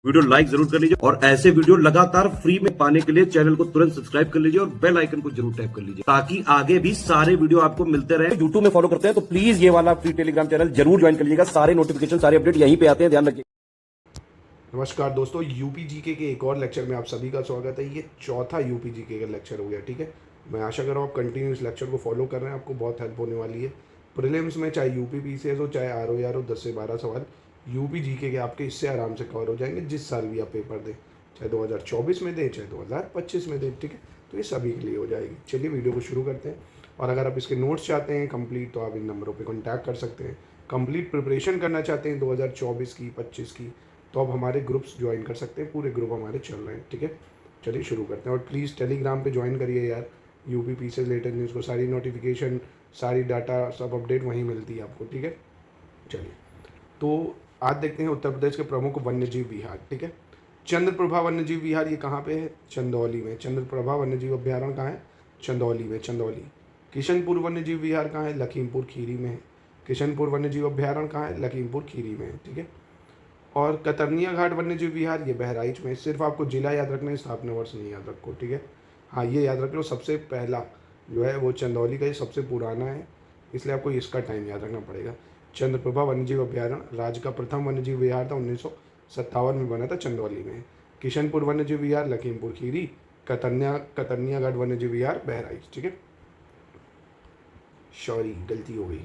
Video like जरूर कर लीजिए और ऐसे वीडियो लगातार फ्री में पाने के लिए चैनल को तुरंत सब्सक्राइब कर लीजिए और बेल आइकन को जरूर टैप कर लीजिए ताकि आगे भी सारे वीडियो आपको मिलते रहे। यूट्यूब में फॉलो करते हैं तो प्लीज ये वाला फ्री टेलीग्राम चैनल जरूर ज्वाइन कर लीजिएगा। सारे नोटिफिकेशन सारे अपडेट यहीं पे आते हैं, ध्यान रखिए। नमस्कार दोस्तों, यूपी जीके के एक और लेक्चर में आप सभी का स्वागत है। ये चौथा यूपी जीके का लेक्चर हो गया, ठीक है। मैं आशा कर रहा हूँ आप कंटिन्यू इस लेक्चर को फॉलो कर रहे हैं, आपको बहुत हेल्प होने वाली है। प्रीलिम्स में चाहे यूपी पीसीएस हो चाहे आरओआर हो, 10 से 12 सवाल यूपी जीके के आपके इससे आराम से कवर हो जाएंगे जिस साल भी आप पेपर दें, चाहे 2024 में दें चाहे 2025 में दें, ठीक है। तो ये सभी के लिए हो जाएगी। चलिए वीडियो को शुरू करते हैं। और अगर आप इसके नोट्स चाहते हैं कंप्लीट तो आप इन नंबरों पे कांटेक्ट कर सकते हैं। कंप्लीट प्रिपरेशन करना चाहते हैं 2024 की 25 की तो आप हमारे ग्रुप्स ज्वाइन कर सकते हैं। पूरे ग्रुप हमारे चल रहे हैं, ठीक है। चलिए शुरू करते हैं। और प्लीज़ टेलीग्राम पे ज्वाइन करिए यार। यूपी पी से रिलेटेड न्यूज़ को सारी नोटिफिकेशन, सारी डाटा, सब अपडेट वहीं मिलती है आपको, ठीक है। चलिए तो आज देखते हैं उत्तर प्रदेश के प्रमुख वन्यजीव विहार, ठीक है। चंद्रप्रभा वन्यजीव विहार ये कहाँ पे है? चंदौली में। चंद्रप्रभा वन्यजीव अभ्यारण्य कहाँ है? चंदौली में, चंदौली। किशनपुर वन्यजीव विहार कहाँ है? लखीमपुर खीरी में है। किशनपुर वन्यजीव अभ्यारण्य कहाँ है? लखीमपुर खीरी में है, ठीक है। और कतरनिया घाट वन्यजीव विहार ये बहराइच में। सिर्फ आपको जिला याद रखना है, स्थापना वर्ष नहीं याद रखो, ठीक है। हाँ ये याद रख लो, सबसे पहला जो है वो चंदौली का, ये सबसे पुराना है, इसलिए आपको इसका टाइम याद रखना पड़ेगा। चंद्रप्रभा वन्यजीव अभ्यारण्य राज्य का प्रथम वन्यजीव विहार था, 1957 में बना था, चंदौली में। किशनपुर वन्यजीव विहार लखीमपुर खीरी। कतरनिया घाट वन्यजीव विहार बहराइच, ठीक है। सॉरी गलती हो गई।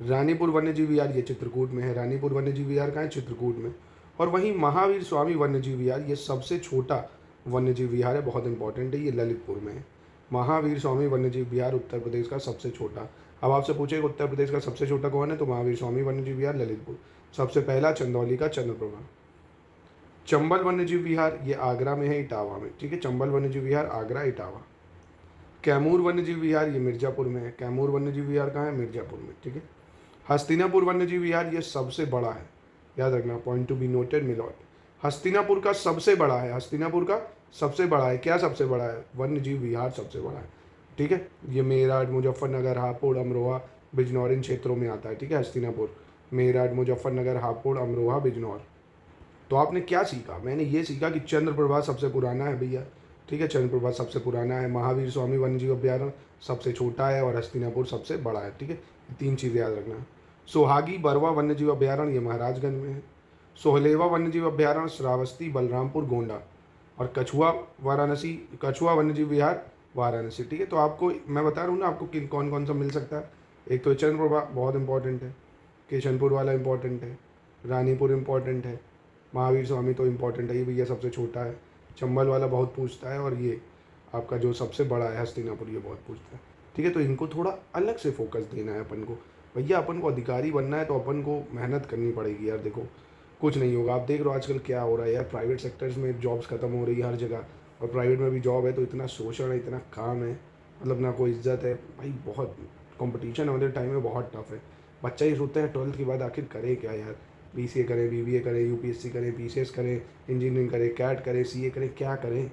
रानीपुर वन्यजीव विहार ये चित्रकूट में है। रानीपुर वन्यजीव विहार कहाँ है? चित्रकूट में। और वहीं महावीर स्वामी वन्यजीव विहार ये सबसे छोटा वन्यजीव विहार है, बहुत इंपॉर्टेंट है, ये ललितपुर में है। महावीर स्वामी वन्यजीव विहार उत्तर प्रदेश का सबसे छोटा। अब आपसे पूछेगा उत्तर प्रदेश का सबसे छोटा कौन है, तो महावीर स्वामी वन्यजीव विहार ललितपुर। सबसे पहला चंदौली का चंद्रप्रभा। चंबल वन्यजीव विहार ये आगरा में है, इटावा में, ठीक है। चंबल वन्यजीव विहार आगरा, इटावा। कैमूर वन्यजीव विहार ये मिर्जापुर में है। कैमूर वन्यजीव विहार कहाँ है? मिर्जापुर में, ठीक है। हस्तिनापुर वन्यजीव विहार ये सबसे बड़ा है, याद रखना, पॉइंट टू बी नोटेड मिलॉट। हस्तिनापुर का सबसे बड़ा है, हस्तिनापुर का सबसे बड़ा है। क्या सबसे बड़ा है? वन्यजीव विहार सबसे बड़ा है, ठीक है। ये मेरठ, मुजफ्फरनगर, हापुड़, अमरोहा, बिजनौर इन क्षेत्रों में आता है, ठीक है। हस्तिनापुर, मेरठ, मुजफ्फरनगर, हापुड़, अमरोहा, बिजनौर। तो आपने क्या सीखा? मैंने ये सीखा कि चंद्रप्रभा सबसे पुराना है भैया, ठीक है। चंद्रप्रभा सबसे पुराना है, महावीर स्वामी वन्यजीव अभ्यारण्य सबसे छोटा है और हस्तिनापुर सबसे बड़ा है, ठीक है। तीन चीज़ें याद रखना। सोहागी बरवा वन्यजीव अभ्यारण्य ये महाराजगंज में है। सोहलेवा वन्यजीव अभ्यारण्य श्रावस्ती, बलरामपुर, गोंडा। और कछुआ वन्यजीव विहार वाराणसी, ठीक है। तो आपको मैं बता रहा हूँ ना आपको किन कौन कौन सा मिल सकता है। एक तो चंद्रप्रभा बहुत इंपॉर्टेंट है, किशनपुर वाला इंपॉर्टेंट है, रानीपुर इंपॉर्टेंट है, महावीर स्वामी तो इम्पॉर्टेंट है, ये भैया सबसे छोटा है। चंबल वाला बहुत पूछता है, और ये आपका जो सबसे बड़ा है हस्तिनापुर ये बहुत पूछता है, ठीक है। तो इनको थोड़ा अलग से फोकस देना है अपन को भैया। अपन को अधिकारी बनना है तो अपन को मेहनत करनी पड़ेगी यार। देखो कुछ नहीं होगा, आप देख रहे हो आजकल क्या हो रहा है यार। प्राइवेट सेक्टर्स में जॉब्स खत्म हो रही है हर जगह, और प्राइवेट में भी जॉब है तो इतना शोषण है, इतना काम है, मतलब ना कोई इज्जत है भाई। बहुत कंपटीशन है, टाइम में बहुत टफ है। बच्चा ही सोचता है 12th के बाद आखिर करे क्या यार, BCA करें, BBA करें, UPSC करें, PCS करें, इंजीनियरिंग करें, कैट करें, CA करें, क्या करें।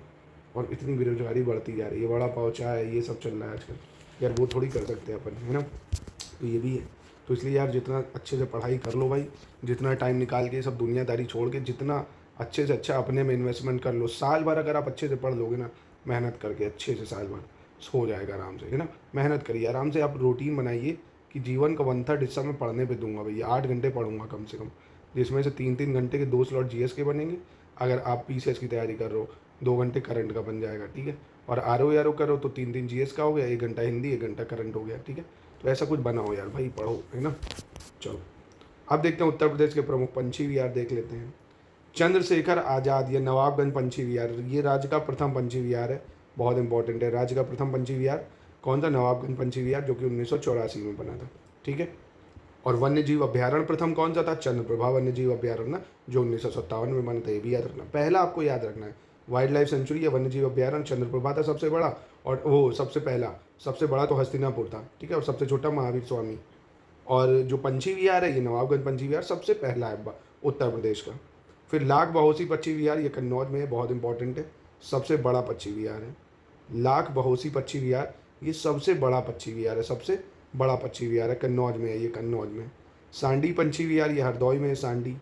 और इतनी बेरोजगारी बढ़ती जा रही है, बड़ा पाव चाय ये सब चल रहा है आजकल यार, वो थोड़ी कर सकते हैं अपन, है ना। तो ये भी है। तो इसलिए यार जितना अच्छे से पढ़ाई कर लो भाई, जितना टाइम निकाल के सब दुनियादारी छोड़ के जितना अच्छे से अच्छा अपने में इन्वेस्टमेंट कर लो। साल भर अगर आप अच्छे से पढ़ लोगे ना, मेहनत करके अच्छे से, साल भर हो जाएगा आराम से, है ना। मेहनत करिए आराम से, आप रूटीन बनाइए कि जीवन का 1/3 हिस्सा मैं पढ़ने पे दूंगा भैया। 8 घंटे पढ़ूंगा कम से कम, जिसमें से 3-3 घंटे के 2 स्लॉट GS के बनेंगे। अगर आप PCS की तैयारी कर रहे हो 2 घंटे करंट का बन जाएगा, ठीक है। और RO करो तो 3-3 GS का हो गया, 1 घंटा हिंदी, 1 घंटा करंट हो गया, ठीक है। तो ऐसा कुछ बनाओ यार भाई, पढ़ो, है ना। चलो अब देखते हैं उत्तर प्रदेश के प्रमुख पंछी विहार देख लेते हैं। चंद्रशेखर आज़ाद ये नवाबगंज पंछी विहार, ये राज्य का प्रथम पंछी विहार है, बहुत इंपॉर्टेंट है। राज्य का प्रथम पंछी विहार कौन था? नवाबगंज पंछी विहार, जो कि 1984 में बना था, ठीक है। और वन्यजीव अभ्यारण्य प्रथम कौन सा था? चंद्रप्रभा वन्यजीव अभ्यारण्य, जो 1957 में बना था, ये भी याद रखना। पहला आपको याद रखना है वाइल्ड लाइफ सेंचुरी या वन्यजीव अभ्यारण्य चंद्रप्रभा था सबसे बड़ा, और वो सबसे बड़ा तो हस्तिनापुर था, ठीक है। और सबसे छोटा महावीर स्वामी। और जो पंछी विहार है ये नवाबगंज पंछी विहार सबसे पहला है उत्तर प्रदेश का। फिर लाख बहोसी पक्षी विहार ये कन्नौज में है, बहुत इंपॉर्टेंट है, सबसे बड़ा पक्षी विहार है। लाख बहोसी पक्षी विहार ये सबसे बड़ा पक्षी विहार है, सबसे बड़ा पक्षी विहार है, कन्नौज में है, ये कन्नौज में। सांडी पंछी विहार ये हरदोई में है, सांडी।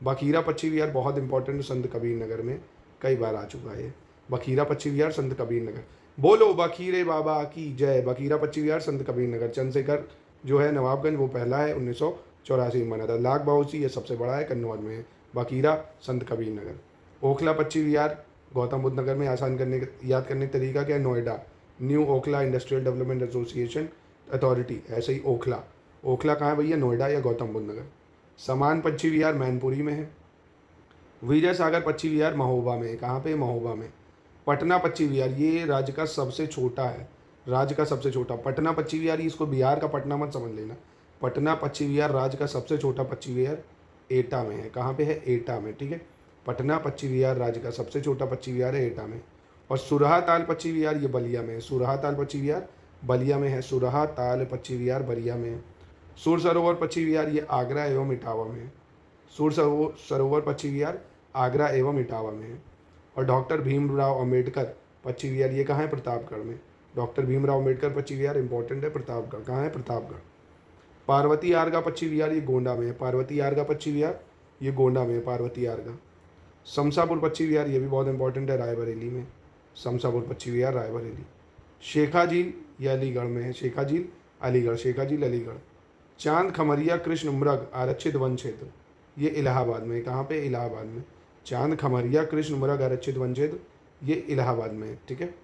बखीरा पच्ची विहार बहुत इंपॉर्टेंट, संत कबीर नगर में कई बार आ चुका है। बखीरा पच्ची विहार संत कबीर नगर, बोलो बखीरे बाबा की जय। बखीरा पच्ची विहार संत कबीर नगर, चंद्रशेखर जो है नवाबगंज वो पहला है, 1984 में बना था। लाख बाउसी ये सबसे बड़ा है, कन्नौज में है। बखीरा संत कबीर नगर। ओखला पच्ची विहार गौतम बुद्ध नगर में, आसान करने याद करने का तरीका क्या है, Noida, new Okhla industrial development association authority, ऐसे ही ओखला। ओखला कहाँ है भैया, नोएडा या गौतम बुद्ध नगर। समान पच्ची विहार मैनपुरी में है। विजय सागर पच्ची विहार महोबा में है, कहाँ पे, महोबा में। पटना पच्ची विहार ये राज्य का सबसे छोटा है, राज्य का सबसे छोटा पटना पच्ची विहार, इसको बिहार का पटना मत समझ लेना। पटना पच्ची विहार राज्य का सबसे छोटा पच्ची विहार एटा में है, कहाँ पे है, एटा में, ठीक है। पटना पच्ची विहार राज्य का सबसे छोटा पच्ची विहार है, एटा में। और सुरहा ताल पच्ची विहार ये बलिया में है, सुरहा ताल पच्ची विहार बलिया में है, सुरहा ताल पच्ची विहार बलिया में है। सुर सरोवर पच्ची विहार ये आगरा एवं इटावा में है, सुर सरोवर पच्ची विहार आगरा एवं इटावा में है। और डॉक्टर भीमराव अंबेडकर पच्ची विहार ये कहाँ है, प्रतापगढ़ में। डॉक्टर भीमराव अंबेडकर पच्ची विहार इंपॉर्टेंट है, प्रतापगढ़, कहाँ है, प्रतापगढ़। पार्वती आरगा पच्ची विहार ये गोंडा में है, पार्वती आरगा पच्ची विहार ये गोंडा में है, पार्वती आरगा। शमशापुर पच्ची विहार ये भी बहुत इंपॉर्टेंट है, रायबरेली में, शमशापुर पच्ची विहार रायबरेली। शेखा झील ये अलीगढ़ में है, शेखा झील अलीगढ़, शेखा झील अलीगढ़। चांद खमरिया कृष्ण मृग आरक्षित वन क्षेत्र ये इलाहाबाद में, कहाँ पे, इलाहाबाद में। चांद खमरिया कृष्ण मृग आरक्षित वन क्षेत्र ये इलाहाबाद में है, ठीक है।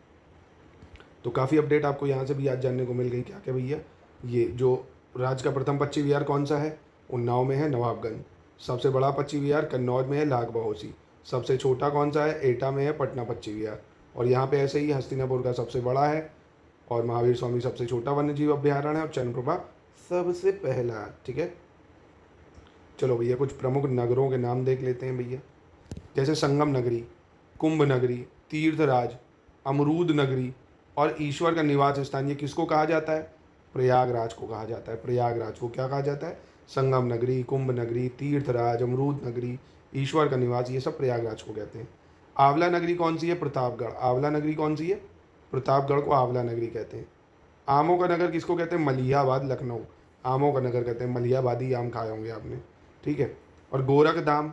तो काफ़ी अपडेट आपको यहाँ से भी आज जानने को मिल गई। क्या क्या भैया, ये जो राज्य का प्रथम पच्ची विहार कौन सा है, उन्नाव में है, नवाबगंज। सबसे बड़ा पच्ची विहार कन्नौज में है, लाख बहोसी। सबसे छोटा कौन सा है, एटा में है, पटना पच्ची विहार। और यहाँ पे ऐसे ही हस्तिनापुर का सबसे बड़ा है, और महावीर स्वामी सबसे छोटा वन्यजीव अभ्यारण्य है, और चंद्रप्रभा सबसे पहला, ठीक है। चलो भैया कुछ प्रमुख नगरों के नाम देख लेते हैं भैया, जैसे संगम नगरी, कुंभ नगरी, तीर्थराज, अमरूद नगरी और ईश्वर का निवास स्थान, ये किसको कहा जाता है, प्रयागराज को कहा जाता है। प्रयागराज को क्या कहा जाता है, संगम नगरी, कुंभ नगरी, तीर्थराज, अमरूद नगरी, ईश्वर का निवास, ये सब प्रयागराज को कहते हैं। आंवला नगरी कौन सी है, प्रतापगढ़। आंवला नगरी कौन सी है, प्रतापगढ़ को आंवला नगरी कहते हैं। आमों का नगर किसको कहते हैं, मलिहाबाद, लखनऊ, आमों का नगर कहते हैं। मलिहाबादी आम खाए होंगे आपने, ठीक है। और गोरखधाम,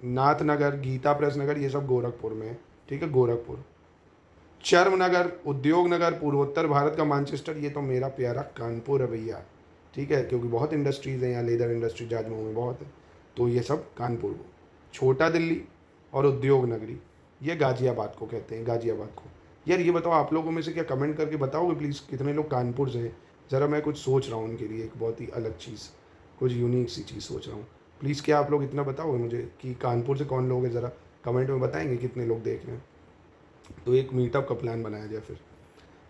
नाथनगर, गीता प्रेस नगर, ये सब गोरखपुर में है, ठीक है, गोरखपुर। चर्म नगर, उद्योग नगर, पूर्वोत्तर भारत का मैनचेस्टर, ये तो मेरा प्यारा कानपुर है भैया, ठीक है, क्योंकि बहुत इंडस्ट्रीज़ हैं यहाँ, लेदर इंडस्ट्री जाजमऊ में बहुत है, तो ये सब कानपुर को। छोटा दिल्ली और उद्योग नगरी ये गाजियाबाद को कहते हैं, गाजियाबाद को। यार ये बताओ आप लोगों में से क्या कमेंट करके बताओगे प्लीज़, कितने लोग कानपुर से हैं। ज़रा मैं कुछ सोच रहा हूँ उनके लिए, एक बहुत ही अलग चीज़, कुछ यूनिक सी चीज़ सोच रहा हूँ। प्लीज़ क्या आप लोग इतना बताओगे मुझे कि कानपुर से कौन लोग हैं, ज़रा कमेंट में बताएंगे कितने लोग देख रहे हैं, तो एक मीटअप का प्लान बनाया जाए फिर।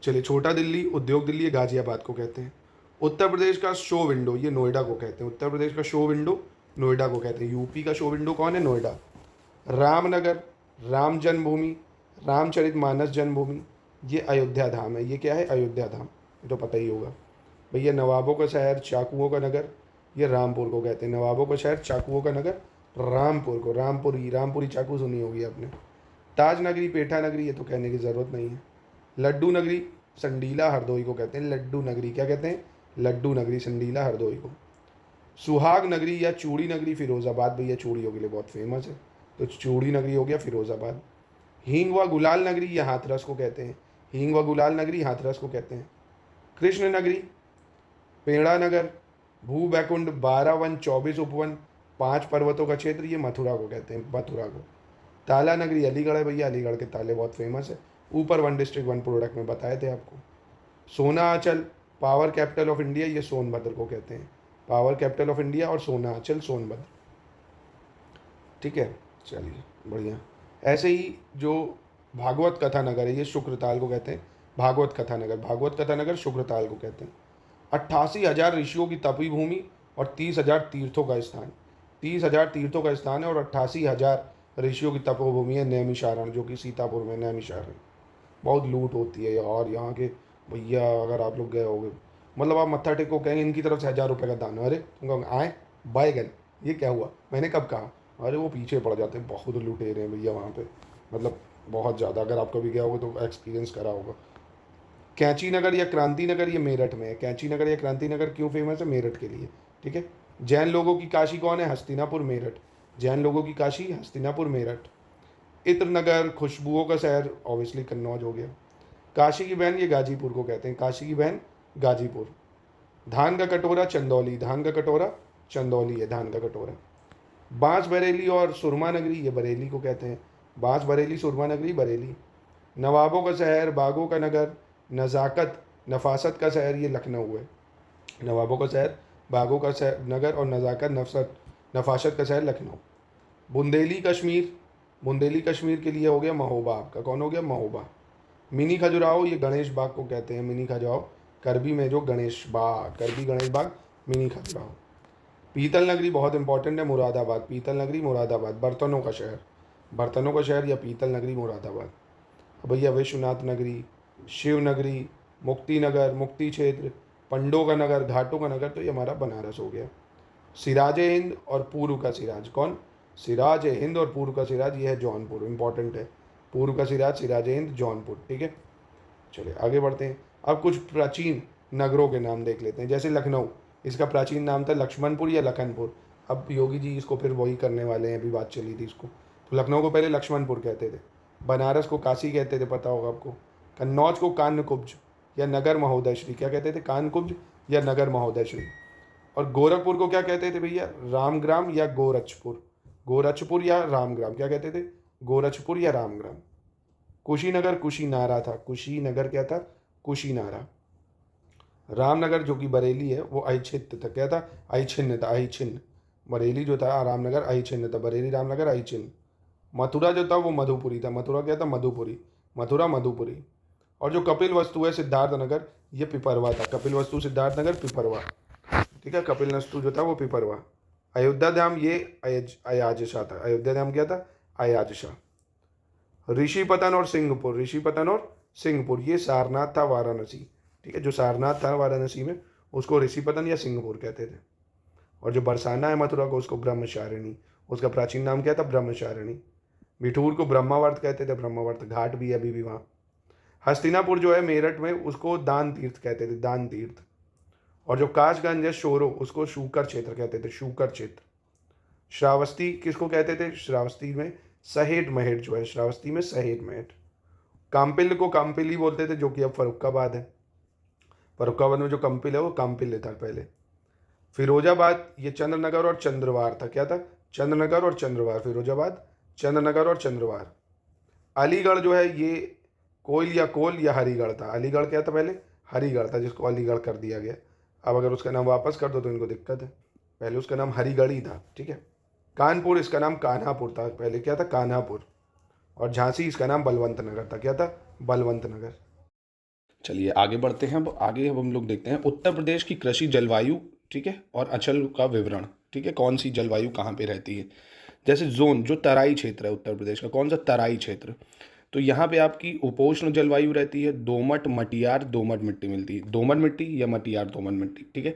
चलिए, छोटा दिल्ली, उद्योग दिल्ली, ये गाजियाबाद को कहते हैं। उत्तर प्रदेश का शो विंडो ये नोएडा को कहते हैं, उत्तर प्रदेश का शो विंडो नोएडा को कहते हैं। यूपी का शो विंडो कौन है, नोएडा। रामनगर, राम जन्मभूमि, रामचरित मानस जन्मभूमि, ये अयोध्या धाम है। ये क्या है, अयोध्या धाम, ये तो पता ही होगा भैया। नवाबों का शहर, चाकुओं का नगर, ये रामपुर को कहते हैं। नवाबों का शहर, चाकुओं का नगर, रामपुर को, रामपुरी चाकू सुनी होगी आपने। ताज नगरी, पेठा नगरी, ये तो कहने की ज़रूरत नहीं है। लड्डू नगरी, संडीला हरदोई को कहते हैं। लड्डू नगरी क्या कहते हैं, लड्डू नगरी, संडीला हरदोई को। सुहाग नगरी या चूड़ी नगरी, फिरोज़ाबाद, भैया चूड़ियों के लिए बहुत फेमस है, तो चूड़ी नगरी हो गया फिरोज़ाबाद। हींग व गुलाल नगरी, ये हाथरस को कहते हैं। हींग व गुलाल नगरी हाथरस को कहते हैं। कृष्ण नगरी, पेड़ा नगर, भू बैकुंठ, 12 वन, 24 उपवन, 5 पर्वतों का क्षेत्र, ये मथुरा को कहते हैं, मथुरा को। ताला नगरी अलीगढ़ है भैया, अलीगढ़ के ताले बहुत फेमस है, ऊपर 1 डिस्ट्रिक्ट 1 प्रोडक्ट में बताए थे आपको। सोनाचल, पावर कैपिटल ऑफ इंडिया, ये सोनभद्र को कहते हैं। पावर कैपिटल ऑफ इंडिया और सोनाचल, सोनभद्र, ठीक है। चलिए बढ़िया। ऐसे ही जो भागवत कथा नगर है, ये शुक्रताल को कहते हैं। भागवत कथा नगर, भागवत कथा नगर शुक्रताल को कहते हैं। 88,000 ऋषियों की तपी भूमि और 30,000 तीर्थों का स्थान, 30,000 तीर्थों का स्थान है और 88,000 ऋषियों की तपोभूमि है। नैमिषारण, जो कि सीतापुर में, नैमिषारण। बहुत लूट होती है यार यहाँ के भैया, अगर आप लोग गए होगे, मतलब आप मत्था टेको कहेंगे इनकी तरफ से 1,000 रुपये का दान, अरे तुम आए बायगन, ये क्या हुआ, मैंने कब कहा, अरे वो पीछे पड़ जाते हैं, बहुत लुटेरे हैं भैया वहाँ पे, मतलब बहुत ज़्यादा। अगर आप कभी गया होगा तो एक्सपीरियंस करा होगा। कैंची नगर या क्रांति नगर, ये मेरठ में है। कैंची नगर या क्रांति नगर क्यों फेमस है, मेरठ के लिए, ठीक है। जैन लोगों की काशी कौन है, हस्तिनापुर, मेरठ। जैन लोगों की काशी हस्तिनापुर मेरठ। इत्र नगर खुशबुओं का शहर ऑब्वियसली कन्नौज हो गया। काशी की बहन ये गाजीपुर को कहते हैं, काशी की बहन गाजीपुर। धान का कटोरा चंदौली, धान का कटोरा चंदौली है धान का कटोरा। बांस बरेली और सुरमा नगरी ये बरेली को कहते हैं, बांस बरेली सुरमा नगरी बरेली। नवाबों का शहर बागों का नगर, नज़ाकत नफासत का शहर ये लखनऊ है। नवाबों का शहर बागों का शहर नगर और नज़ाकत नफासत का शहर लखनऊ। बुंदेली कश्मीर, बुंदेली कश्मीर के लिए हो गया महोबा, आपका कौन हो गया महोबा। मिनी खजुराहो ये गणेश बाग को कहते हैं, मिनी खजुराहो करबी में जो गणेश बाग, करबी गणेश बाग मिनी खजुराहो। पीतल नगरी बहुत इंपॉर्टेंट है मुरादाबाद, पीतल नगरी मुरादाबाद, बर्तनों का शहर, बर्तनों का शहर या पीतल नगरी मुरादाबाद। अब भैया विश्वनाथ नगरी, शिव नगरी, मुक्ति नगर, मुक्ति क्षेत्र, पंडों का नगर, घाटों का नगर, तो ये हमारा बनारस हो गया। सिराज हिंद और पूर्व का सिराज, कौन सिराज हिंद और पूर्व का सिराज ये है जौनपुर, इंपॉर्टेंट है। पूर्व का सिराज सिराज हिंद जौनपुर, ठीक है। चलिए आगे बढ़ते हैं। अब कुछ प्राचीन नगरों के नाम देख लेते हैं। जैसे लखनऊ, इसका प्राचीन नाम था लक्ष्मणपुर या लखनपुर। अब योगी जी इसको फिर वही करने वाले हैं, अभी बात चली थी इसको। तो लखनऊ को पहले लक्ष्मणपुर कहते थे, बनारस को काशी कहते थे, पता होगा आपको। कन्नौज को कान्यकुब्ज या नगर महोदय श्री, क्या कहते थे, कानकुब्ज या नगर महोदय श्री। और गोरखपुर को क्या कहते थे भैया, रामग्राम या गोरक्षपुर, गोरक्षपुर या रामग्राम, क्या कहते थे, गोरक्षपुर या रामग्राम। कुशीनगर कुशीनारा था, कुशीनगर क्या था, कुशीनारा। रामनगर जो कि बरेली है वो अहिच्छिन्न था, क्या था, अहिच्छिन्न था, अहिच्छिन्न। बरेली जो था रामनगर अहिच्छिन्न था, बरेली रामनगर अहिच्छिन्न। मथुरा जो था वो मधुपुरी था, मथुरा क्या था, मधुपुरी, मथुरा मधुपुरी। और जो कपिल वस्तु है सिद्धार्थ नगर ये पिपरवा था, कपिल वस्तु सिद्धार्थ नगर पिपरवा, ठीक है, कपिल वस्तु जो था वो पिपरवा। अयोध्या धाम ये अयाजशा था, अयोध्या धाम क्या था, अयाजशा। ऋषिपतन और सिंहपुर, ऋषिपतन और सिंहपुर ये सारनाथ था वाराणसी, ठीक है, जो सारनाथ था वाराणसी में उसको ऋषिपतन या सिंहपुर कहते थे। और जो बरसाना है मथुरा को उसको ब्रह्मचारिणी, उसका प्राचीन नाम क्या था, ब्रह्मचारिणी। बिठूर को ब्रह्मावर्त कहते थे, ब्रह्मावर्त घाट भी है अभी भी वहाँ। हस्तिनापुर जो है मेरठ में उसको दान तीर्थ कहते थे, दान तीर्थ। और जो काशगंज है शोरो उसको शूकर क्षेत्र कहते थे, शूकर क्षेत्र। श्रावस्ती किसको कहते थे, श्रावस्ती में सहेट महट जो है, श्रावस्ती में सहेट महट। काम्पिल को काम्पिली बोलते थे जो कि अब फरुखाबाद है, फरुखाबाद में जो कंपिल है वो काम्पिल था पहले। फिरोजाबाद ये चंद्रनगर और चंद्रवार था, क्या था, चंद्रनगर और चंद्रवार, फिरोजाबाद चंद्रनगर और चंद्रवार। अलीगढ़ जो है ये कोल या हरिगढ़ था, अलीगढ़ क्या था पहले, हरिगढ़ था जिसको अलीगढ़ कर दिया गया। अब अगर उसका नाम वापस कर दो तो इनको दिक्कत है, पहले उसका नाम हरिगढ़ ही था, ठीक है। कानपुर इसका नाम कान्हापुर था, पहले क्या था, कान्हापुर। और झांसी इसका नाम बलवंत नगर था, क्या था, बलवंत नगर। चलिए आगे बढ़ते हैं। अब हम लोग देखते हैं उत्तर प्रदेश की कृषि जलवायु, ठीक है, और अचल का विवरण, ठीक है, कौन सी जलवायु कहाँ पे रहती है। जैसे जोन जो तराई क्षेत्र है उत्तर प्रदेश का, कौन सा तराई क्षेत्र, तो यहाँ पे आपकी उपोष्ण जलवायु रहती है, दोमट मटियार दोमट मिट्टी मिलती है, दोमट मिट्टी या मटियार दोमट मिट्टी, ठीक है।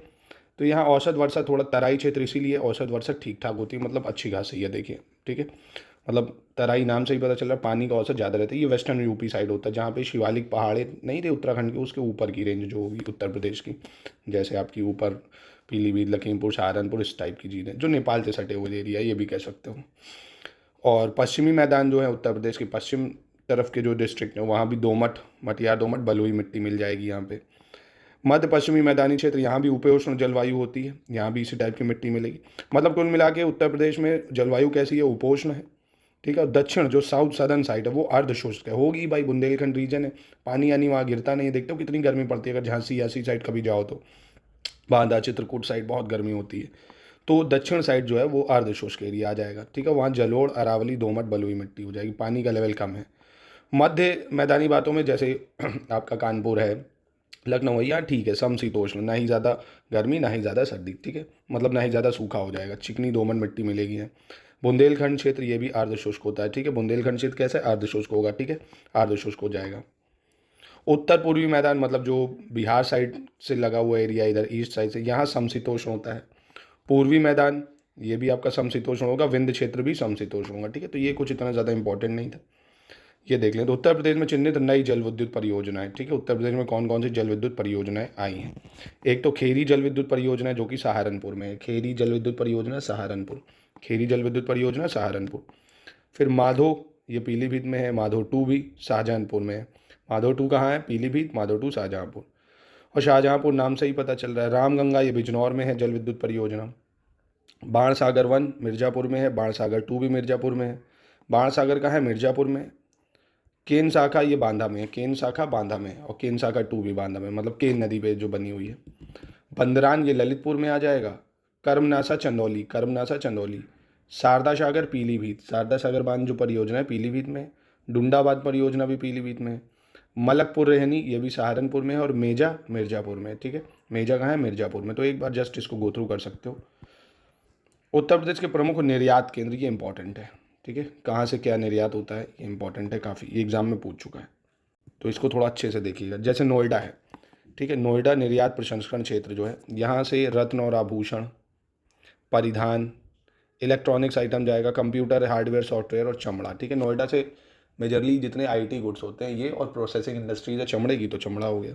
तो यहाँ औसत वर्षा थोड़ा तराई क्षेत्र इसीलिए औसत वर्षा ठीक ठाक होती है, मतलब अच्छी खासी है, देखिए, ठीक है। मतलब तराई नाम से ही पता चल रहा है पानी का औसत ज़्यादा रहता है। ये वेस्टर्न यूपी साइड होता है जहाँ पे शिवालिक पहाड़े नहीं थे उत्तराखंड के, उसके ऊपर की रेंज जो होगी उत्तर प्रदेश की, जैसे आपकी ऊपर पीलीभीत लखीमपुर सहारनपुर इस टाइप की चीज़ें, जो नेपाल से सटे हुए एरिया ये भी कह सकते हो। और पश्चिमी मैदान जो है उत्तर प्रदेश के पश्चिम तरफ के जो डिस्ट्रिक्ट हैं वहाँ भी दोमट मटियार दोमट बलुई मिट्टी मिल जाएगी यहाँ पे। मध्य पश्चिमी मैदानी क्षेत्र यहाँ भी उपोष्ण जलवायु होती है, यहाँ भी इसी टाइप की मिट्टी मिलेगी। मतलब कुल मिला के उत्तर प्रदेश में जलवायु कैसी है, उपोष्ण है, ठीक है। और दक्षिण जो साउथ सदर्न साइड है वो अर्धशुष्क है, होगी भाई, बुंदेलखंड रीजन है, पानी यानी वहाँ गिरता नहीं है, देखते हो कितनी गर्मी पड़ती है, अगर झांसी ऐसी साइड कभी जाओ तो, बांदा चित्रकूट साइड बहुत गर्मी होती है। तो दक्षिण साइड जो है वो अर्धशुष्क एरिया आ जाएगा, ठीक है, वहाँ जलोढ़ अरावली दोमट बलुई मिट्टी हो जाएगी, पानी का लेवल कम है। मध्य मैदानी बातों में जैसे आपका कानपुर है, लखनऊ, यहाँ ठीक है, समशीतोष्ण, ना ही ज़्यादा गर्मी ना ही ज़्यादा सर्दी, ठीक है, मतलब ना ही ज़्यादा सूखा हो जाएगा, चिकनी दोमट मिट्टी मिलेगी है। बुंदेलखंड क्षेत्र ये भी अर्धशुष्क होता है, ठीक है, बुंदेलखंड क्षेत्र कैसा है, अर्धशुष्क होगा, ठीक है, अर्धशुष्क हो जाएगा। उत्तर पूर्वी मैदान मतलब जो बिहार साइड से लगा हुआ एरिया, इधर ईस्ट साइड से, यहाँ समशीतोष्ण होता है। पूर्वी मैदान ये भी आपका समशीतोष्ण होगा, विंध्य क्षेत्र भी समशीतोष्ण होगा, ठीक है। तो ये कुछ इतना ज़्यादा इंपॉर्टेंट नहीं था, ये देख लें। तो उत्तर प्रदेश में चिन्हित नई जल विद्युत परियोजनाएं, ठीक है, उत्तर प्रदेश में कौन कौन सी जल विद्युत परियोजनाएं आई हैं। एक तो खेरी जल विद्युत परियोजना जो कि सहारनपुर में है, खेरी जल विद्युत परियोजना सहारनपुर, खेरी जल विद्युत परियोजना सहारनपुर। फिर माधो, ये पीलीभीत में है। माधो 2 भी शाहजहांपुर में है। माधो 2 कहाँ है? पीलीभीत। माधो 2 शाहजहांपुर। और शाहजहांपुर नाम से ही पता चल रहा है। रामगंगा, ये बिजनौर में है जल विद्युत परियोजना। बाणसागर 1 मिर्ज़ापुर में है। बाणसागर 2 भी मिर्ज़ापुर में है। बाणसागर कहाँ है? मिर्ज़ापुर में है। केन शाखा, ये बांदा में है। केन शाखा बांदा में है और केन शाखा 2 भी बांदा में, मतलब केन नदी पे जो बनी हुई है। बंदरान, ये ललितपुर में आ जाएगा। कर्मनासा चंदौली, कर्मनासा चंदौली। शारदा सागर पीलीभीत, शारदा सागर बांध जो परियोजना है पीलीभीत में है। डुंडाबाद परियोजना भी पीलीभीत में है। मलकपुर रेहनी, ये भी सहारनपुर में है। और मेजा मिर्ज़ापुर में है। ठीक है, मेजा कहाँ है? मिर्ज़ापुर में। तो एक बार जस्ट इसको गो थ्रू कर सकते हो। उत्तर प्रदेश के प्रमुख निर्यात केंद्र, ये इंपॉर्टेंट है। ठीक है, कहाँ से क्या निर्यात होता है ये इंपॉर्टेंट है काफ़ी, ये एग्जाम में पूछ चुका है, तो इसको थोड़ा अच्छे से देखिएगा। जैसे नोएडा है, ठीक है, नोएडा निर्यात प्रसंस्करण क्षेत्र जो है, यहाँ से रत्न और आभूषण, परिधान, इलेक्ट्रॉनिक्स आइटम जाएगा, कंप्यूटर, हार्डवेयर, सॉफ्टवेयर और चमड़ा। ठीक है, नोएडा से मेजरली जितने आईटी गुड्स होते हैं ये, और प्रोसेसिंग इंडस्ट्रीज है चमड़े की, तो चमड़ा हो गया।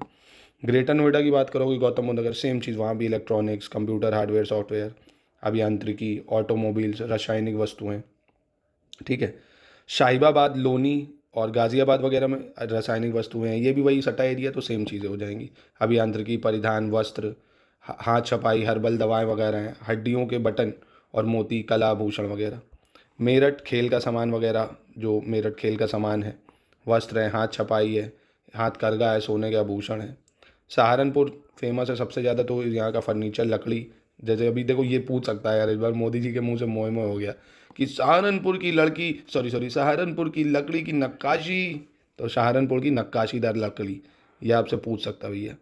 ग्रेटर नोएडा की बात करोगे, गौतम बुद्ध नगर, सेम चीज़, वहाँ भी इलेक्ट्रॉनिक्स, कंप्यूटर, हार्डवेयर, सॉफ्टवेयर, अभियांत्रिकी, ऑटोमोबाइल्स, रासायनिक वस्तुएं। ठीक है, शाहिबाबाद, लोनी और गाज़ियाबाद वगैरह में रासायनिक वस्तुएं हैं, ये भी वही सटा एरिया, तो सेम चीज़ें हो जाएंगी। अभियांत्रिकी, परिधान, वस्त्र, हाथ छपाई, हर्बल दवाएं वगैरह हैं, हड्डियों के बटन और मोती, कला आभूषण वगैरह। मेरठ, खेल का सामान वगैरह, जो मेरठ खेल का सामान है, वस्त्र है, हाथ छपाई है, हाथ करगा है, सोने के आभूषण है। सहारनपुर फेमस है सबसे ज़्यादा, तो यहाँ का फर्नीचर, लकड़ी। जैसे अभी देखो ये पूछ सकता है यार, इस बार मोदी जी के मुंह से मोह मोह हो गया कि सहारनपुर की लड़की, सॉरी सहारनपुर की लकड़ी की नक्काशी, तो सहारनपुर की नक्काशीदार लकड़ी, ये आपसे पूछ सकता है भैया।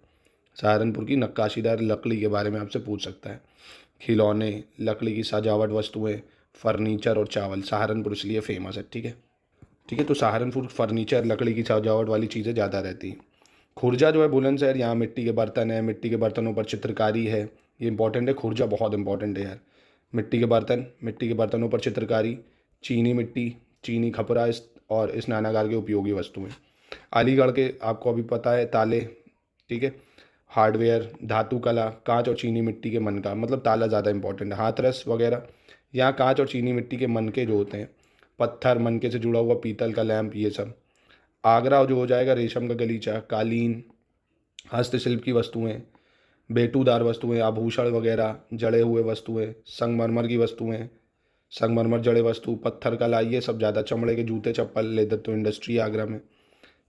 सहारनपुर की नक्काशीदार लकड़ी के बारे में आपसे पूछ सकता है। खिलौने, लकड़ी की सजावट वस्तुएं, फर्नीचर और चावल, सहारनपुर इसलिए फेमस है। ठीक है, ठीक है, तो सहारनपुर फर्नीचर, लकड़ी की सजावट वाली चीज़ें ज़्यादा रहती हैं। खुर्जा जो है बुलंदशहर, यहाँ मिट्टी के बर्तन है, मिट्टी के बर्तनों पर चित्रकारी है, ये इंपॉर्टेंट है। खुर्जा बहुत इंपॉर्टेंट है यार। मिट्टी के बर्तन, मिट्टी के बर्तनों पर चित्रकारी, चीनी मिट्टी, चीनी खपरा और स्नानागार के उपयोगी वस्तुएं। अलीगढ़ के आपको अभी पता है ताले, ठीक है, हार्डवेयर, धातु कला, कांच और चीनी मिट्टी के मनका, मतलब ताला ज़्यादा इंपॉर्टेंट है। हाथरस वगैरह, यहाँ कांच और चीनी मिट्टी के मनके जो होते हैं, पत्थर, मनके से जुड़ा हुआ पीतल का लैंप, ये सब। आगरा जो हो जाएगा, रेशम का गलीचा, कालीन, हस्तशिल्प की वस्तुएं, बेटूदार वस्तुएं, आभूषण वगैरह, जड़े हुए वस्तुएं, संगमरमर की वस्तुएं, संगमरमर जड़े वस्तु, पत्थर कला, ये सब ज़्यादा। चमड़े के जूते, चप्पल, लेदर तो इंडस्ट्री है आगरा में।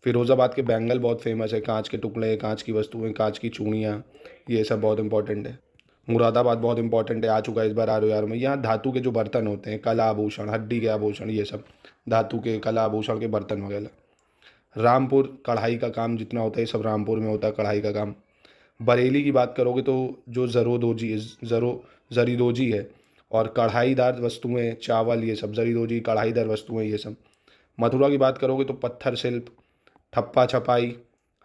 फिरोज़ाबाद के बैंगल बहुत फेमस है, कांच के टुकड़े, कांच की वस्तुएं, कांच की चूड़ियाँ, ये सब बहुत इंपॉर्टेंट है। मुरादाबाद बहुत इंपॉर्टेंट है, आ चुका है इस बार ROR में। यहाँ धातु के जो बर्तन होते हैं, कला आभूषण, हड्डी के आभूषण, ये सब धातु के कला आभूषण के बर्तन वगैरह। रामपुर, कढ़ाई का काम जितना होता है ये सब रामपुर में होता है, कढ़ाई का काम। बरेली की बात करोगे तो जो जरीदोजी है और कढ़ाईदार वस्तुएं, चावल, ये सब जरीदोजी, कढ़ाईदार वस्तुएं, ये सब। मथुरा की बात करोगे तो पत्थर शिल्प, ठप्पा छपाई,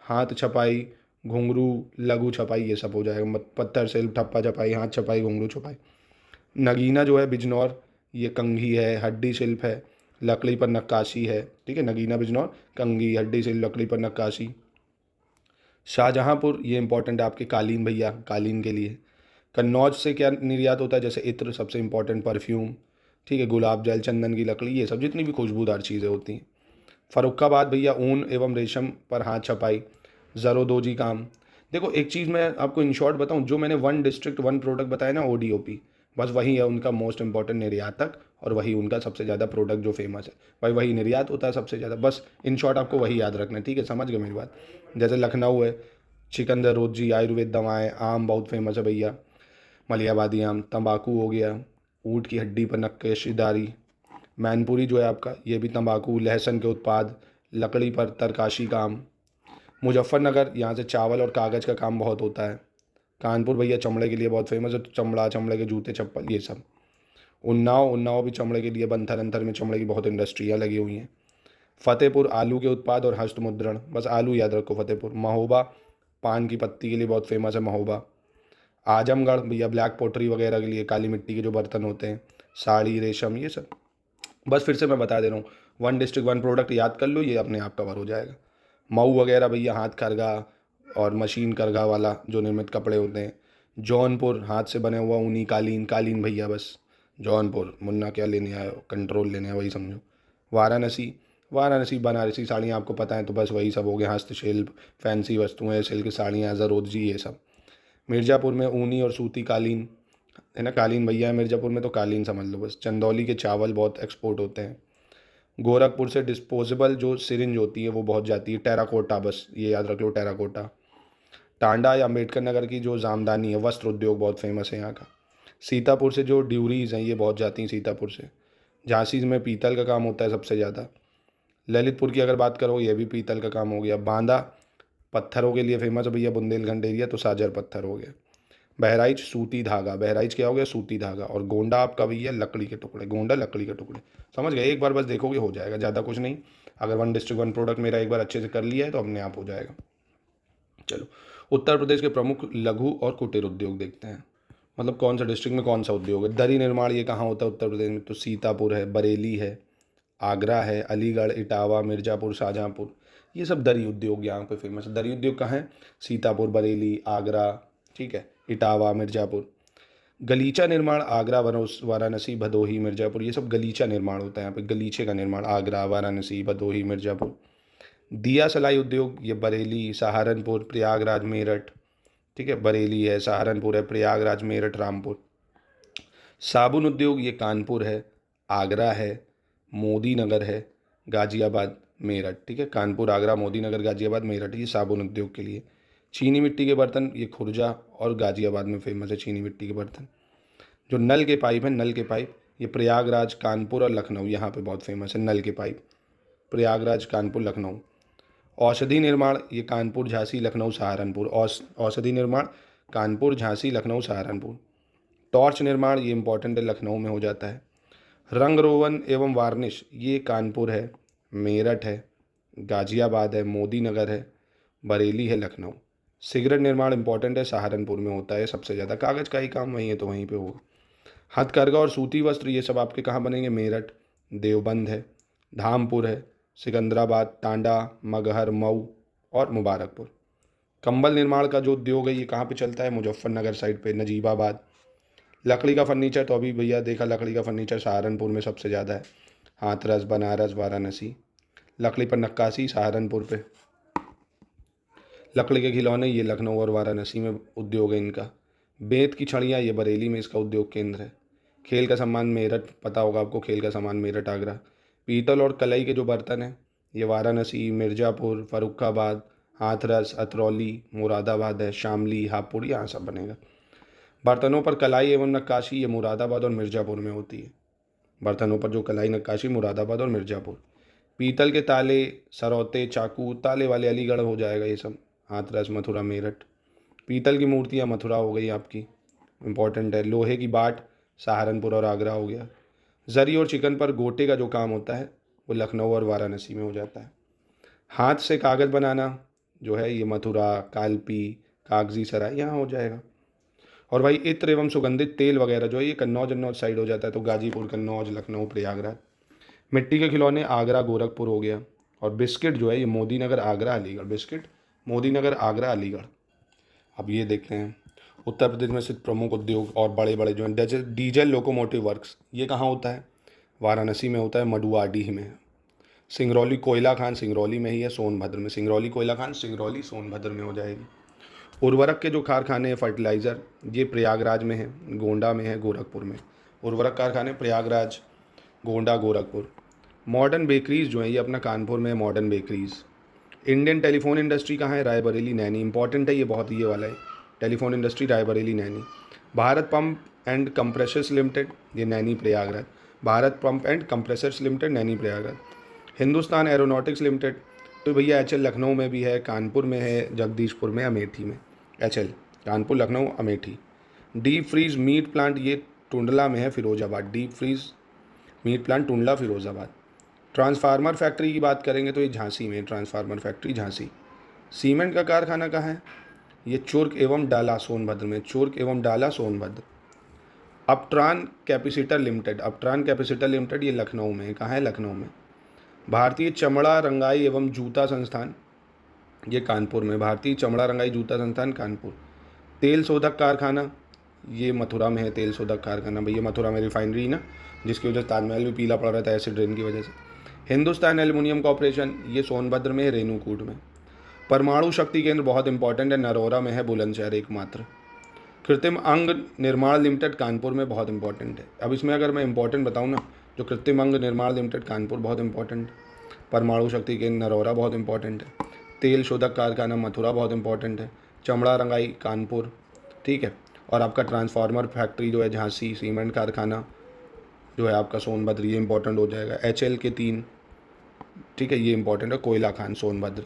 हाथ छपाई, घुंघरू, लघु छपाई, ये सब हो जाएगा। पत्थर शिल्प, ठप्पा छपाई, हाथ छपाई, घुंघरू छपाई। नगीना जो है बिजनौर, ये कंघी है, हड्डी शिल्प है, लकड़ी पर नक्काशी है। ठीक है, नगीना बिजनौर, कंघी, हड्डी शिल्प, लकड़ी पर नक्काशी। शाहजहांपुर, ये इंपॉर्टेंट है आपके कालीन भैया, कालीन के लिए। कन्नौज से क्या निर्यात होता है? जैसे इत्र, सबसे इंपॉर्टेंट, परफ्यूम, ठीक है, गुलाब जल, चंदन की लकड़ी, ये सब जितनी भी खुशबूदार चीज़ें होती हैं। फर्रुखाबाद भैया, ऊन एवं रेशम पर हाथ छपाई, जरोदोजी काम। देखो एक चीज़ मैं आपको इन शॉर्ट बताऊं, जो मैंने 1 डिस्ट्रिक्ट 1 प्रोडक्ट बताया ना, ODOP, बस वही है उनका मोस्ट इंपॉर्टेंट निर्यातक, और वही उनका सबसे ज़्यादा प्रोडक्ट जो फेमस है, भाई वही निर्यात होता है सबसे ज़्यादा। बस इन शॉर्ट आपको वही याद रखना है। ठीक है, समझ गए मेरी बात। जैसे लखनऊ है, चिकन दरोजी, आयुर्वेद दवाएँ, आम बहुत फेमस है भैया, मलियाबादी आम। तंबाकू हो गया, ऊँट की हड्डी पर नक्काशीदारी। मैनपुरी जो है आपका, ये भी तंबाकू, लहसुन के उत्पाद, लकड़ी पर तरकाशी काम। मुजफ्फरनगर, यहाँ से चावल और कागज़ का काम बहुत होता है। कानपुर भैया चमड़े के लिए बहुत फेमस है, चमड़ा, चमड़े के जूते, चप्पल, ये सब। उन्नाव भी चमड़े के लिए, बंथर अंथर में चमड़े की बहुत इंडस्ट्रियाँ लगी हुई हैं। फतेहपुर, आलू के उत्पाद और हस्तमुद्रण, बस आलू याद रखो फतेहपुर। महोबा, पान की पत्ती के लिए बहुत फेमस है महोबा। आजमगढ़ भैया ब्लैक पोटरी वगैरह के लिए, काली मिट्टी के जो बर्तन होते हैं, साड़ी, रेशम, ये सब। बस फिर से मैं बता दे रहा हूँ, 1 डिस्ट्रिक्ट 1 प्रोडक्ट याद कर लो, ये अपने आप कवर हो जाएगा। मऊ वगैरह भैया हाथ करघा और मशीन करघा वाला जो निर्मित कपड़े होते हैं। जौनपुर, हाथ से बने हुआ ऊनी कालीन, कालीन भैया बस। जौनपुर, मुन्ना क्या लेने आए हो, कंट्रोल लेने आए, वही समझो। वाराणसी, वाराणसी बनारसी साड़ियाँ आपको पता है, तो बस वही सब हो गया, हस्तशिल्प, फैंसी वस्तुएं, सिल्क साड़ियाँ, जरोदजी, ये सब। मिर्ज़ापुर में ऊनी और सूती कालीन है ना, कालीन भैया है मिर्ज़ापुर में, तो कालीन समझ लो बस। चंदौली के चावल बहुत एक्सपोर्ट होते हैं। गोरखपुर से डिस्पोजेबल जो सिरिंज होती है वो बहुत जाती है, टेराकोटा, बस ये याद रख लो, टेराकोटा। टांडा या अम्बेडकर नगर की जो जामदानी है, वस्त्र उद्योग बहुत फेमस है यहाँ का। सीतापुर से जो ड्यूरीज हैं ये बहुत जाती हैं सीतापुर से। झांसी में पीतल का काम होता है सबसे ज़्यादा। ललितपुर की अगर बात करो, ये भी पीतल का काम हो गया। बांदा पत्थरों के लिए फेमस है भैया, बुंदेलखंड एरिया, तो साजर पत्थर हो गया। बहराइच सूती धागा, बहराइच क्या हो गया, सूती धागा। और गोंडा आपका भैया लकड़ी के टुकड़े, गोंडा लकड़ी के टुकड़े, समझ गए। एक बार बस देखोगे हो जाएगा, ज़्यादा कुछ नहीं। अगर वन डिस्ट्रिक्ट वन प्रोडक्ट मेरा एक बार अच्छे से कर लिया है तो अपने आप हो जाएगा। चलो, उत्तर प्रदेश के प्रमुख लघु और कुटीर उद्योग देखते हैं, मतलब कौन सा डिस्ट्रिक्ट में कौन सा उद्योग है। दरी निर्माण ये कहाँ होता है उत्तर प्रदेश में, तो सीतापुर है, बरेली है, आगरा है, अलीगढ़, इटावा, मिर्ज़ापुर, शाहजहाँपुर, ये सब दरी उद्योग यहाँ पे फेमस है। दरी उद्योग कहाँ है, सीतापुर, बरेली, आगरा, ठीक है, इटावा, मिर्ज़ापुर। गलीचा निर्माण आगरा, वाराणसी, भदोही, मिर्ज़ापुर, ये सब गलीचा निर्माण होता है यहाँ पे, गलीचे का निर्माण आगरा, वाराणसी, भदोही, मिर्ज़ापुर। दिया सलाई उद्योग ये बरेली, सहारनपुर, प्रयागराज, मेरठ, ठीक है, बरेली है, सहारनपुर है, प्रयागराज, मेरठ, रामपुर। साबुन उद्योग ये कानपुर है, आगरा है, मोदी नगर है, गाजियाबाद, मेरठ, ठीक है, कानपुर, आगरा, मोदी नगर, गाजियाबाद, मेरठ, ये साबुन उद्योग के लिए। चीनी मिट्टी के बर्तन ये खुर्जा और गाजियाबाद में फेमस है चीनी मिट्टी के बर्तन। जो नल के पाइप हैं, नल के पाइप ये प्रयागराज, कानपुर और लखनऊ यहाँ पे बहुत फेमस है, नल के पाइप, प्रयागराज, कानपुर, लखनऊ। औषधि निर्माण ये कानपुर, झांसी, लखनऊ, सहारनपुर। औषधि निर्माण कानपुर, झांसी, लखनऊ, सहारनपुर। टॉर्च निर्माण ये इंपॉर्टेंट है, लखनऊ में हो जाता है। रंग रोगन एवं वार्निश ये कानपुर है, मेरठ है, गाजियाबाद है, मोदी नगर है, बरेली है, लखनऊ। सिगरेट निर्माण इंपॉर्टेंट है, सहारनपुर में होता है सबसे ज़्यादा, कागज़ का ही काम वहीं है तो वहीं पे होगा। हथकरघा और सूती वस्त्र ये सब आपके कहाँ बनेंगे, मेरठ, देवबंद है, धामपुर है, सिकंदराबाद, टांडा, मगहर, मऊ और मुबारकपुर। कंबल निर्माण का जो उद्योग है ये कहाँ पे चलता है, मुजफ्फरनगर साइड पे, नजीबाबाद। लकड़ी का फर्नीचर तो अभी भैया देखा, लकड़ी का फर्नीचर सहारनपुर में सबसे ज़्यादा है, हाथरस, बनारस, वाराणसी। लकड़ी पर नक्काशी सहारनपुर पे। लकड़ी के खिलौने ये लखनऊ और वाराणसी में उद्योग है इनका। बेंत की छड़ियाँ ये बरेली में इसका उद्योग केंद्र है। खेल का सामान मेरठ, पता होगा आपको, खेल का सामान मेरठ, आगरा। पीतल और कलई के जो बर्तन हैं ये वाराणसी, मिर्ज़ापुर, फर्रुखाबाद, हाथरस, अतरौली, मुरादाबाद है, शामली, हापुड़, यहाँ सब बनेगा। बर्तनों पर कलाई एवं नक्काशी ये मुरादाबाद और मिर्ज़ापुर में होती है। बर्तनों पर जो कलाई नक्काशी मुरादाबाद और मिर्ज़ापुर। पीतल के ताले, सरौते, चाकू, ताले वाले अलीगढ़ हो जाएगा ये सब, हाथरस, मथुरा, मेरठ। पीतल की मूर्तियाँ मथुरा हो गई आपकी, इम्पॉर्टेंट है। लोहे की बाट सहारनपुर और आगरा हो गया। जरी और चिकन पर गोटे का जो काम होता है वो लखनऊ और वाराणसी में हो जाता है। हाथ से कागज़ बनाना जो है ये मथुरा, कालपी, कागजी सराय यहाँ हो जाएगा। और भाई इत्र एवं सुगंधित तेल वगैरह जो है ये कन्नौज अन्नौज साइड हो जाता है, तो गाजीपुर, कन्नौज, लखनऊ, प्रयागराज। मिट्टी के खिलौने आगरा, गोरखपुर हो गया। और बिस्किट जो है ये मोदी नगर, आगरा, अलीगढ़। बिस्किट मोदी नगर, आगरा, अलीगढ़। अब ये देखते हैं उत्तर प्रदेश में स्थित प्रमुख उद्योग और बड़े बड़े जो हैं, जैसे डीजल लोकोमोटिव वर्क्स ये कहाँ होता है, वाराणसी में होता है, मडुआडीह में है। सिंगरौली कोयला खान सिंगरौली में ही है, सोनभद्र में। सिंगरौली कोयला खान सिंगरौली, सोनभद्र में हो जाएगी। उर्वरक के जो कारखाने हैं, फर्टिलाइज़र, ये प्रयागराज में है, गोंडा में है, गोरखपुर में। उर्वरक कारखाने प्रयागराज, गोंडा, गोरखपुर। मॉडर्न बेकरीज़ जो है ये अपना कानपुर में है, modern bakeries. Indian telephone industry कहाँ है, रायबरेली, नैनी। इंपॉर्टेंट है ये बहुत, ये वाला है, telephone industry Raebareli, Naini. Bharat pump and compressors limited ये Naini, Prayagraj. Bharat pump and compressors limited, Naini, Prayagraj. Hindustan aeronautics limited तो भैया एचएल लखनऊ में भी है, कानपुर में है, जगदीशपुर में, अमेठी में। HL Kanpur, Lucknow, Amethi. Deep freeze meat plant ये टुंडला में है, Firozabad. Deep freeze meat plant Tundla, Firozabad. Transformer factory की बात करेंगे तो ये झांसी में, ट्रांसफार्मर फैक्ट्री झांसी। सीमेंट का कारखाना कहाँ है, ये चुर्क एवं डाला, सोनभद्र में। चुर्क एवं Dala, Sonbhadra. Uptron capacitor limited, Uptron capacitor limited ये लखनऊ में, कहाँ है, लखनऊ में। भारतीय चमड़ा रंगाई एवं जूता संस्थान ये कानपुर में, भारतीय चमड़ा रंगाई जूता संस्थान, कानपुर। तेल शोधक कारखाना ये मथुरा में है तेल शोधक कारखाना, भैया मथुरा में रिफाइनरी ना, जिसकी वजह से ताजमहल भी पीला पड़ रहा था एसिड रेन की वजह से। हिंदुस्तान एल्युमिनियम कॉर्पोरेशन, ये सोनभद्र में है, रेणुकूट में। परमाणु शक्ति केंद्र बहुत इंपॉर्टेंट है, नरोरा में है, बुलंदशहर एकमात्र। कृत्रिम अंग निर्माण लिमिटेड कानपुर में, बहुत इंपॉर्टेंट है। अब इसमें अगर मैं इंपॉर्टेंट बताऊँ ना, जो कृत्रिम अंग निर्माण लिमिटेड कानपुर बहुत इंपॉर्टेंट है, परमाणु शक्ति केंद्र नरोरा बहुत इंपॉर्टेंट है, तेल शोधक कारखाना मथुरा बहुत इंपॉर्टेंट है, चमड़ा रंगाई कानपुर, ठीक है, और आपका ट्रांसफार्मर फैक्ट्री जो है झांसी, सीमेंट कारखाना जो है आपका सोनभद्र, ये इंपॉर्टेंट हो जाएगा। HL के 3, ठीक है, ये इंपॉर्टेंट है। कोयला खान सोनभद्र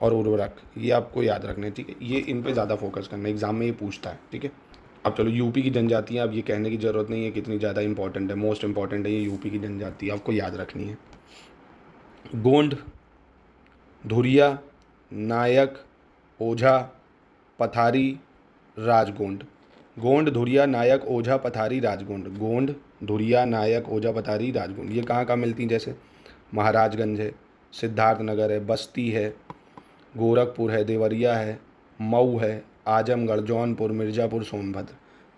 और उर्वरक, ये आपको याद रखना है, ठीक है, ये इन पे ज़्यादा फोकस करना है, एग्जाम में ये पूछता है, ठीक है। अब चलो यूपी की जनजातियाँ, अब ये कहने की ज़रूरत नहीं है कितनी ज़्यादा इंपॉर्टेंट है, मोस्ट इंपॉर्टेंट है ये यूपी की जनजाति, आपको याद रखनी है। गोंड, धुरिया, नायक, ओझा, पथारी, राजगोंड। गोंड, धुरिया, नायक, ओझा, पथारी, राजगोंड। गोंड, धुरिया, नायक, ओझा, पथारी, राजगोंड, ये कहाँ कहाँ मिलती हैं? जैसे महाराजगंज है, सिद्धार्थनगर है, बस्ती है, गोरखपुर है, देवरिया है, मऊ है, आजमगढ़, जौनपुर, मिर्ज़ापुर, सोनभद्र,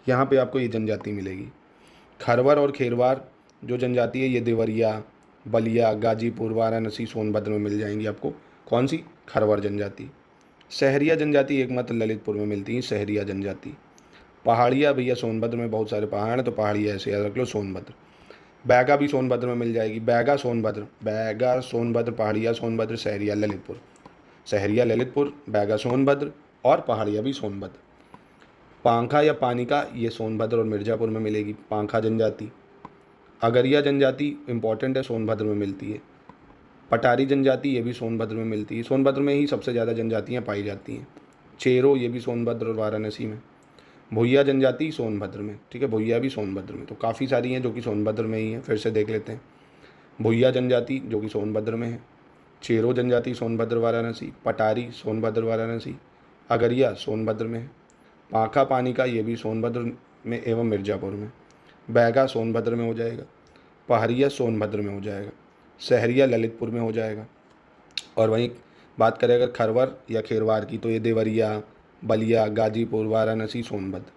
यहाँ पे आपको ये जनजाति मिलेगी। खरवर और खेरवार जो जनजाति है, ये देवरिया, बलिया, गाजीपुर, वाराणसी, सोनभद्र में मिल जाएंगी आपको। कौन सी? खरवर जनजाति। सहरिया जनजाति एकमात्र ललितपुर में मिलती है, सहरिया जनजाति। पहाड़िया, भैया सोनभद्र में बहुत सारे पहाड़ हैं, तो पहाड़िया ऐसे याद रख लो, सोनभद्र। बैगा भी सोनभद्र में मिल जाएगी, बैगा सोनभद्र, बैगा सोनभद्र, पहाड़िया सोनभद्र, सहरिया ललितपुर। सहरिया ललितपुर, बैगा सोनभद्र और पहाड़िया भी सोनभद्र। पांखा या पानिका, ये सोनभद्र और मिर्ज़ापुर में मिलेगी, पांखा जनजाति। अगरिया जनजाति इंपॉर्टेंट है, सोनभद्र में मिलती है। पटारी जनजाति, ये भी सोनभद्र में मिलती है, सोनभद्र में ही सबसे ज़्यादा जनजातियाँ पाई जाती हैं। चेरो, ये भी सोनभद्र और वाराणसी में। भुइया जनजाति सोनभद्र में, ठीक है, भुइया भी सोनभद्र में, तो काफ़ी सारी हैं जो कि सोनभद्र में ही है, फिर से देख लेते हैं। भुइया जनजाति जो कि सोनभद्र में है, चेरो जनजाति सोनभद्र वाराणसी, पटारी सोनभद्र वाराणसी, अगरिया सोनभद्र में है, पांखा पानिका ये भी सोनभद्र में एवं मिर्ज़ापुर में, बैगा सोनभद्र में हो जाएगा, पहाड़िया सोनभद्र में हो जाएगा, सहरिया ललितपुर में हो जाएगा। और वहीं बात करें अगर खरवर या खेरवार की, तो ये देवरिया, बलिया, गाजीपुर, वाराणसी, सोनभद्र।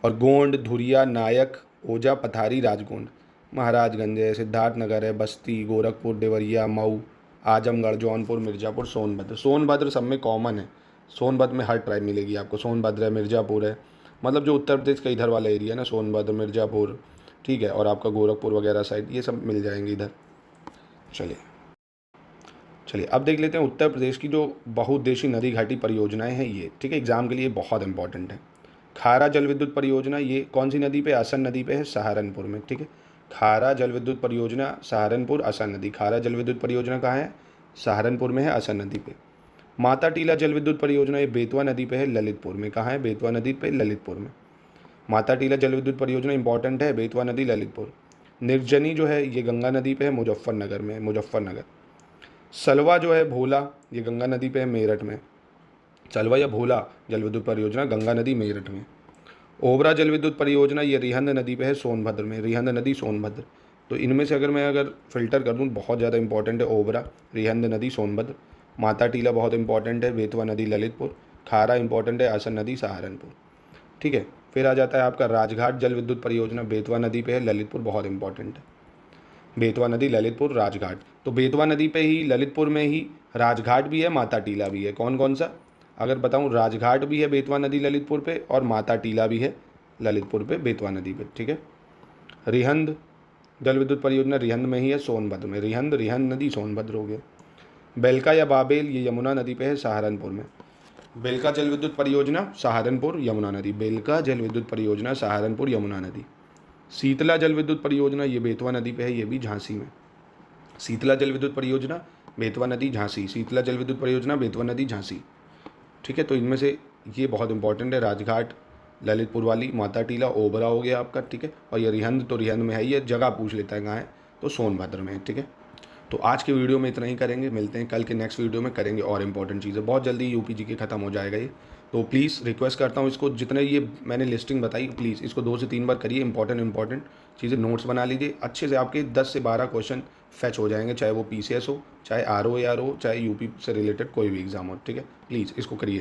और गोंड, धुरिया, नायक, ओझा, पथारी, राजगोंड, महाराजगंज है, सिद्धार्थनगर है, बस्ती, गोरखपुर, देवरिया, मऊ, आजमगढ़, जौनपुर, मिर्ज़ापुर, सोनभद्र। सोनभद्र सब में कॉमन है, सोनभद्र में हर ट्राइब मिलेगी आपको, सोनभद्र है, मिर्ज़ापुर है, मतलब जो उत्तर प्रदेश का इधर वाला एरिया है ना, सोनभद्र, मिर्ज़ापुर, ठीक है, और आपका गोरखपुर वगैरह साइड, ये सब मिल जाएंगे इधर। चलिए अब देख लेते हैं उत्तर प्रदेश की जो बहुउद्देशीय नदी घाटी परियोजनाएं हैं ये, ठीक है, एग्जाम के लिए बहुत इंपॉर्टेंट है। खारा जल विद्युत परियोजना, ये कौन सी नदी पे? असन नदी पे है, सहारनपुर में, ठीक है। खारा जल विद्युत परियोजना सहारनपुर, असन नदी। खारा जल विद्युत परियोजना कहाँ है? सहारनपुर में है, असन नदी पे। माता टीला जल विद्युत परियोजना, ये बेतवा नदी पे है, ललितपुर में। कहाँ है? बेतवा नदी पे, ललितपुर में। माता टीला जल विद्युत परियोजना इंपॉर्टेंट है, बेतवा नदी, ललितपुर। निर्जनी जो है ये गंगा नदी पे है, मुजफ्फरनगर में, मुजफ्फरनगर। सलवा जो है भोला, ये गंगा नदी पे है, मेरठ में। सलवा या भोला जल विद्युत परियोजना गंगा नदी, मेरठ में। ओबरा जल विद्युत परियोजना ये रिहंद नदी पे है, सोनभद्र में, रिहंद नदी, सोनभद्र। तो इनमें से अगर मैं फिल्टर कर दूँ, बहुत ज़्यादा इंपॉर्टेंट है ओबरा, रिहंद नदी, सोनभद्र। माता टीला बहुत इंपॉर्टेंट है, बेतवा नदी, ललितपुर। खारा इंपॉर्टेंट है, असन नदी, सहारनपुर, ठीक है। फिर आ जाता है आपका राजघाट जल विद्युत परियोजना, बेतवा नदी पे है, ललितपुर, बहुत इंपॉर्टेंट है। बेतवा नदी, ललितपुर, राजघाट। तो बेतवा नदी पे ही, ललितपुर में ही राजघाट भी है, माता टीला भी है। कौन कौन सा अगर बताऊं? राजघाट भी है बेतवा नदी, ललितपुर पे, और माता टीला भी है ललितपुर पे, बेतवा नदी पे, ठीक है। रिहंद जल विद्युत परियोजना रिहंद में ही है, सोनभद्र में। रिहंद, रिहंद नदी, सोनभद्र हो गया। बेलका या बाबेल ये यमुना नदी पे है, सहारनपुर में। बेलका जल विद्युत परियोजना सहारनपुर, यमुना नदी। बेलका जल विद्युत परियोजना सहारनपुर, यमुना नदी। शीतला जल विद्युत परियोजना ये बेतवा नदी पे है, ये भी झांसी में। शीतला जल विद्युत परियोजना बेतवा नदी, झांसी। शीतला जल विद्युत परियोजना बेतवा नदी, झांसी, ठीक है। तो इनमें से ये बहुत इंपॉर्टेंट है, राजघाट, ललितपुर वाली, माता टीला, ओबरा हो गया आपका, ठीक है। और ये रिहंद, तो रिहंद में है, ये जगह पूछ लेता है कहाँ है, तो सोनभद्र में है, ठीक है। तो आज के वीडियो में इतना ही करेंगे, मिलते हैं कल के नेक्स्ट वीडियो में, करेंगे और इंपॉर्टेंट चीज़ें। बहुत जल्दी यूपी जी के ख़त्म हो जाएगा ये, तो प्लीज़ रिक्वेस्ट करता हूँ, इसको जितने ये मैंने लिस्टिंग बताई, प्लीज़ इसको 2 से 3 बार करिए। इंपॉर्टेंट चीज़ें नोट्स बना लीजिए अच्छे से, आपके 10 से 12 क्वेश्चन फैच हो जाएंगे, चाहे वो PCS हो, चाहे RO AR हो, चाहे यूपी से रिलेटेड कोई भी एग्ज़ाम हो, ठीक है। प्लीज़ इसको करिए।